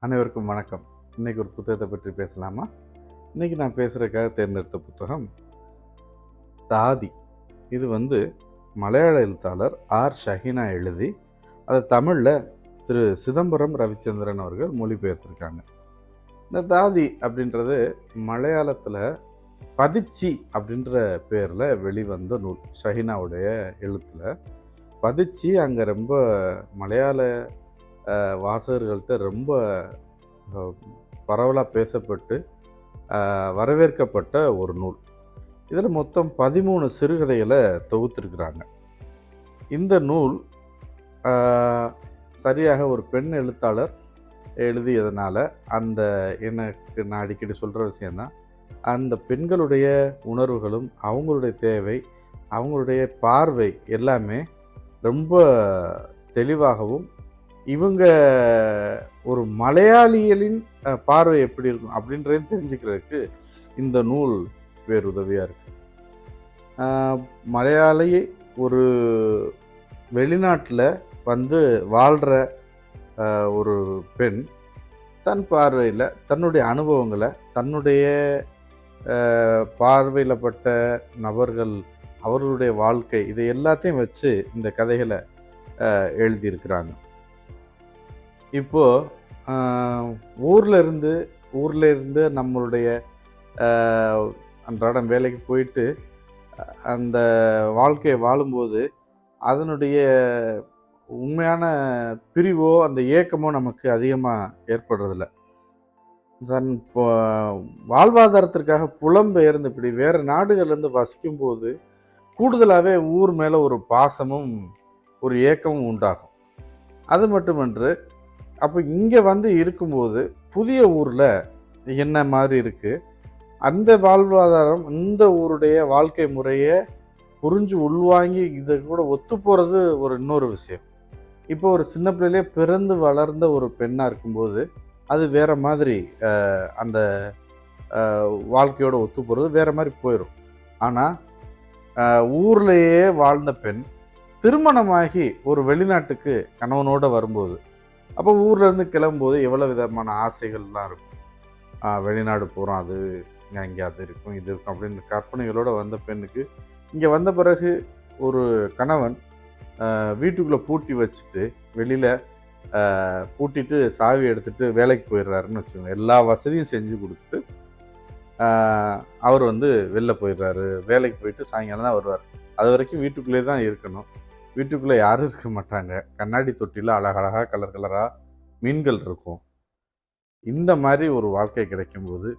அனைவருக்கும் வணக்கம். இன்றைக்கி ஒரு புத்தகத்தை பற்றி பேசலாமா? இன்றைக்கி நான் பேசுகிறதுக்காக தேர்ந்தெடுத்த புத்தகம் தாதி. இது மலையாள எழுத்தாளர் ஆர் ஷஹீனா எழுதி அதை தமிழில் திரு சிதம்பரம் ரவிச்சந்திரன் அவர்கள் மொழிபெயர்த்திருக்காங்க. இந்த தாதி அப்படின்றது மலையாளத்தில் பதிச்சி அப்படின்ற பேரில் வெளிவந்த நூல். ஷஹீனாவுடைய எழுத்தில் பதிச்சி அங்கே ரொம்ப மலையாள வாசகர்கள்ட்ட ரொம்ப பரவலாக பேசப்பட்டு வரவேற்கப்பட்ட ஒரு நூல். இதில் மொத்தம் 13 சிறுகதைகளை தொகுத்திருக்கிறாங்க. இந்த நூல் சரியாக ஒரு பெண் எழுத்தாளர் எழுதியதுனால எனக்கு நான் அடிக்கடி சொல்கிற விஷயந்தான், அந்த பெண்களுடைய உணர்வுகளும் அவங்களுடைய தேவை, அவங்களுடைய பார்வை எல்லாமே ரொம்ப தெளிவாகவும், இவங்க ஒரு மலையாளிகளின் பார்வை எப்படி இருக்கும் அப்படின்றதையும் தெரிஞ்சுக்கிறதுக்கு இந்த நூல் பேருதவியாக இருக்குது. மலையாளி ஒரு வெளிநாட்டில் வாழ்கிற ஒரு பெண் தன் பார்வையில் தன்னுடைய அனுபவங்களை, தன்னுடைய பார்வையில் பட்ட நபர்கள், அவர்களுடைய வாழ்க்கை, இதை எல்லாத்தையும் வச்சு இந்த கதைகளை எழுதியிருக்கிறாங்க. இப்போது ஊரில் இருந்து நம்மளுடைய அன்றாடம் வேலைக்கு போயிட்டு அந்த வாழ்க்கையை வாழும்போது அதனுடைய உண்மையான பிரிவோ அந்த ஏக்கமோ நமக்கு அதிகமாக ஏற்படுறதில்ல. தன் வாழ்வாதாரத்திற்காக புலம்பெயர்ந்து இப்படி வேறு நாடுகள்லேருந்து வசிக்கும்போது கூடுதலாகவே ஊர் மேலே ஒரு பாசமும் ஒரு ஏக்கமும் உண்டாகும். அது மட்டுமன்று, அப்போ இங்கே இருக்கும்போது புதிய ஊரில் என்ன மாதிரி இருக்குது, அந்த வாழ்வாதாரம், இந்த ஊருடைய வாழ்க்கை முறையை புரிஞ்சு உள்வாங்கி இதை கூட ஒத்து போகிறது ஒரு இன்னொரு விஷயம். இப்போ ஒரு சின்ன பிள்ளையிலே பிறந்து வளர்ந்த ஒரு பெண்ணாக இருக்கும்போது அது வேறு மாதிரி அந்த வாழ்க்கையோட ஒத்து போகிறது வேறு மாதிரி போயிடும். ஆனால் ஊர்லேயே வாழ்ந்த பெண் திருமணமாகி ஒரு வெளிநாட்டுக்கு கணவனோடு வரும்போது, அப்போ ஊர்லேருந்து கிளம்பும்போது எவ்வளோ விதமான ஆசைகள்லாம் இருக்கும். வெளிநாடு போகிறோம், அது இங்கே அது இருக்கும், இது இருக்கும் அப்படின்னு கற்பனைகளோடு வந்த பெண்ணுக்கு இங்கே வந்த பிறகு ஒரு கணவன் வீட்டுக்குள்ளே பூட்டி வச்சுட்டு வெளியில் பூட்டிட்டு சாவி எடுத்துகிட்டு வேலைக்கு போயிடுறாருன்னு வச்சுக்கோங்க. எல்லா வசதியும் செஞ்சு கொடுத்துட்டு அவர் வெளில போயிடுறாரு. வேலைக்கு போயிட்டு சாயங்காலம் தான் வருவார். அது வரைக்கும் வீட்டுக்குள்ளே தான் இருக்கணும். வீட்டுக்குள்ளே யாரும் இருக்க மாட்டாங்க. கண்ணாடி தொட்டியில் அழகழகாக கலர் கலராக மீன்கள் இருக்கும். இந்த மாதிரி ஒரு வாழ்க்கை கிடைக்கும்போது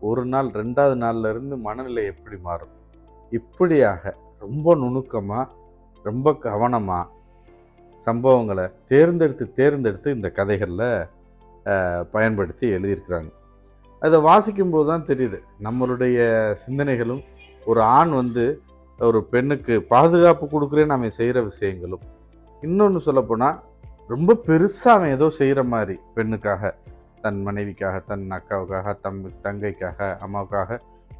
ஒரு நாள் 2வது நாள்லேருந்து மனநிலை எப்படி மாறும்? இப்படியாக ரொம்ப நுணுக்கமாக, ரொம்ப கவனமாக சம்பவங்களை தேர்ந்தெடுத்து இந்த கதைகளில் பயன்படுத்தி எழுதியிருக்கிறாங்க. அதை வாசிக்கும்போது தான் தெரியுது நம்மளுடைய சிந்தனைகளும், ஒரு ஆண் ஒரு பெண்ணுக்கு பாதுகாப்பு கொடுக்குறேன்னு அவன் செய்கிற விஷயங்களும், இன்னொன்று சொல்லப்போனால் ரொம்ப பெருசாக அவன் ஏதோ செய்கிற மாதிரி பெண்ணுக்காக, தன் மனைவிக்காக, தன் அக்காவுக்காக, தங்கைக்காக, அம்மாவுக்காக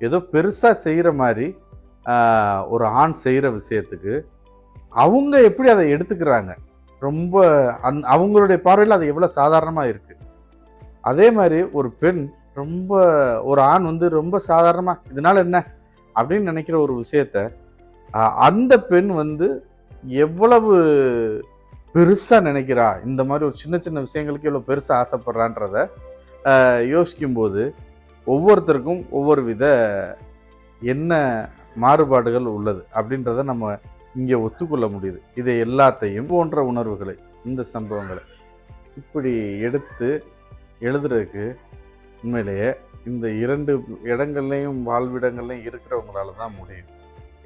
ஏதோ பெருசாக செய்கிற மாதிரி ஒரு ஆண் செய்கிற விஷயத்துக்கு அவங்க எப்படி அதை எடுத்துக்கிறாங்க, ரொம்ப அவங்களுடைய பார்வையில் அது எவ்வளோ சாதாரணமாக இருக்குது. அதே மாதிரி ஒரு பெண் ஒரு ஆண் ரொம்ப சாதாரணமாக இதனால் என்ன அப்படின்னு நினைக்கிற ஒரு விஷயத்த அந்த பெண் எவ்வளவு பெருசாக நினைக்கிறா, இந்த மாதிரி ஒரு சின்ன சின்ன விஷயங்களுக்கு எவ்வளோ பெருசாக ஆசைப்படுறான்றத யோசிக்கும்போது ஒவ்வொருத்தருக்கும் ஒவ்வொரு வித என்ன மாறுபாடுகள் உள்ளது அப்படின்றத நம்ம இங்கே ஒத்துக்கொள்ள முடியுது. இதை எல்லாத்தையும் போன்ற உணர்வுகளை, இந்த சம்பவங்களை இப்படி எடுத்து எழுதுறதுக்கு உண்மையிலேயே இந்த 2 இடங்கள்லையும் வாழ்விடங்கள்லையும் இருக்கிறவங்களால தான் முடியும்.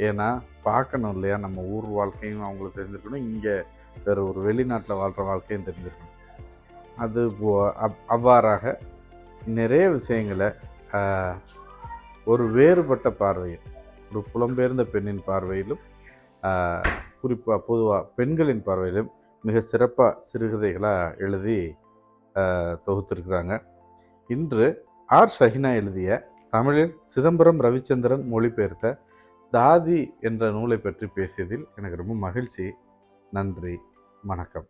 ஏன்னா பார்க்கணும் இல்லையா, நம்ம ஊர் வாழ்க்கையும் அவங்களுக்கு தெரிஞ்சிருக்கணும், இங்கே வேறு ஒரு வெளிநாட்டில் வாழ்கிற வாழ்க்கையும் தெரிஞ்சிருக்கணும். அது அவ்வாறாக நிறைய விஷயங்களை ஒரு வேறுபட்ட பார்வையில், ஒரு புலம்பெயர்ந்த பெண்ணின் பார்வையிலும், குறிப்பாக பொதுவாக பெண்களின் பார்வையிலும் மிக சிறப்பாக சிறுகதைகளாக எழுதி தொகுத்திருக்கிறாங்க. இன்று ஆர் ஷஹீனா எழுதிய, தமிழில் சிதம்பரம் ரவிச்சந்திரன் மொழிபெயர்த்த தாதி என்ற நூலை பற்றி பேசியதில் எனக்கு ரொம்ப மகிழ்ச்சி. நன்றி, வணக்கம்.